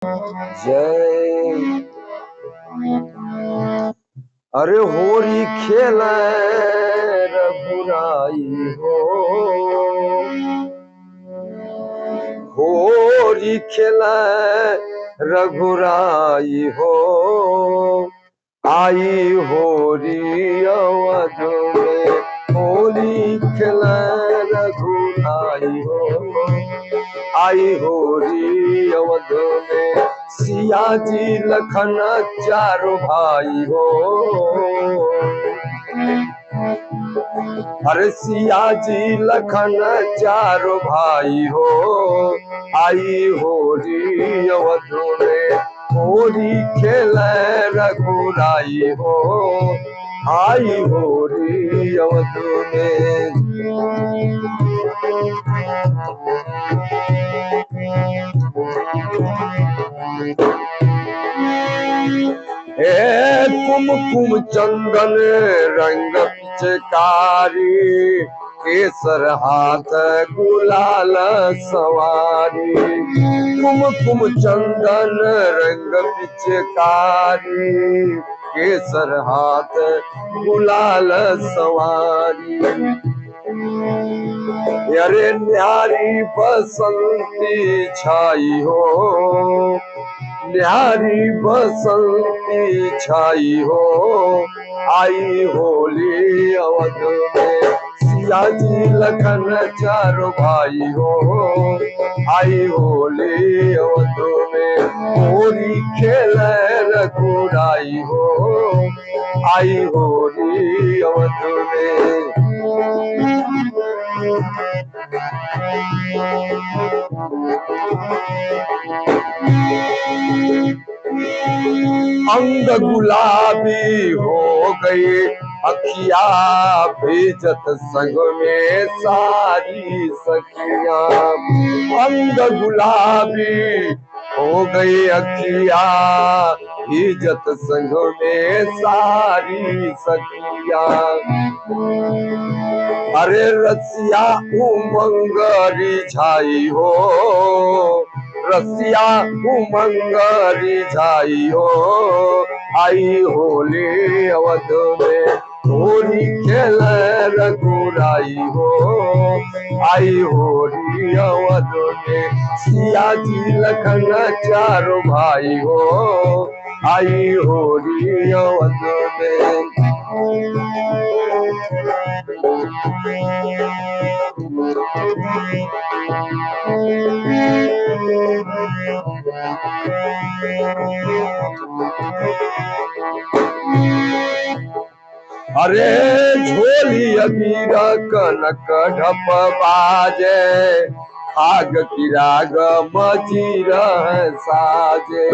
जय अरे होरी खेल रघुराई हो, होरी खेल रघुराई हो, आई होरी अवध में, होरी खेल रघुराई हो, आई होरी अवध में, सिया जी लखन चारों भाई हो, अरे सिया जी लखन चारों भाई हो, आई होरी अवध में, होरी खेल रघुराई हो, आई होरी अवध में। कुमकुम चंदन रंग पिचकारी, केसर हाथ गुलाल सवारी, कुमकुम चंदन रंग पिचकारी, केसर हाथ गुलाल सवारी, अरे न्यारी बसंती छाई हो, न्यारी बसंती छाई हो, आई होली अवध में, सिया जी लखन चारों भाई हो, आई होली अवध में, होली खेल रघुराई हो, आई होली अवध में। अंग गुलाबी हो गई अखिया, भेजत संग में सारी सखिया, अंग गुलाबी हो गई अखिया, भेजत संग में सारी सखिया, अरे रसिया उमंग रिझाई हो, रसिया उमंग रिझाई हो, आई होली अवध में, होली खेल रघुराई हो, आई होली अवध में, सिया जी लखन चारों भाई हो, आई होली अवध में। अरे झोली अबीर कनक ढप बाजे, खाग की राग मजीर साजे,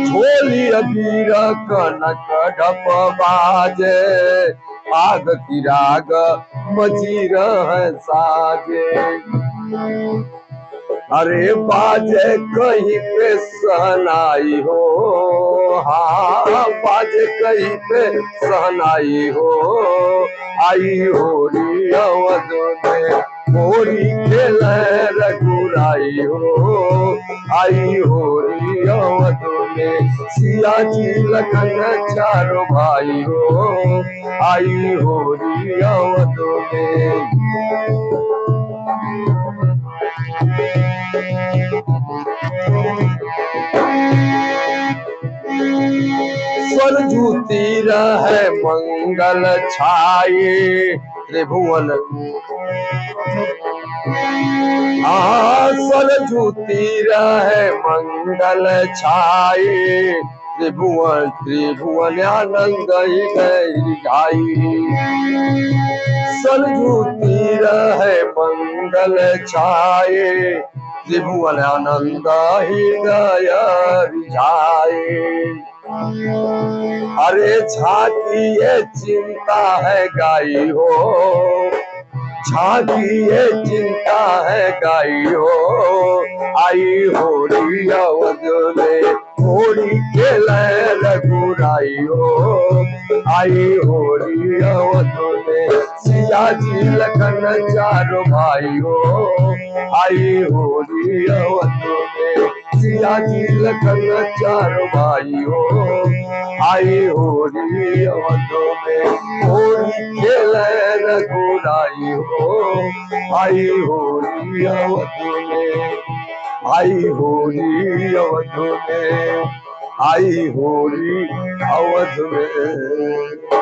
झोली अबीर कनक ढप बाजे, खाग की राग मजीर साजे, अरे बाजे कहीं पे सहनाई हो, हाँ बाजे कहीं पे सहनाई हो, आई होली अवध में, होली खेल रघुराई हो, आई होली अवध में, सिया जी लखन चारों भाई हो, आई होली अवध में। सरजू तीर है मंगल छाये, त्रिभुवन सरजू तीर है मंगल छाये, त्रिभुवन त्रिभुवन आनंद ही गाई, सरजू तीर है मंगल छाये, त्रिभुवन आनंद हृदय रिझाए, अरे झांकी ये चिंता है गाई हो, झांकी ये चिंता है गाई हो, आई होली अवध में, होली खेल रघुराई हो, आई होली अवध में, सिया जी लखन चारों भाइयों आई होली अवध में। सिया जी लखन चारों भाइयों आई होली अवध में। होली खेले रघुराई हो आई होली अवध में। आई होली अवध में। आई होली अवध में।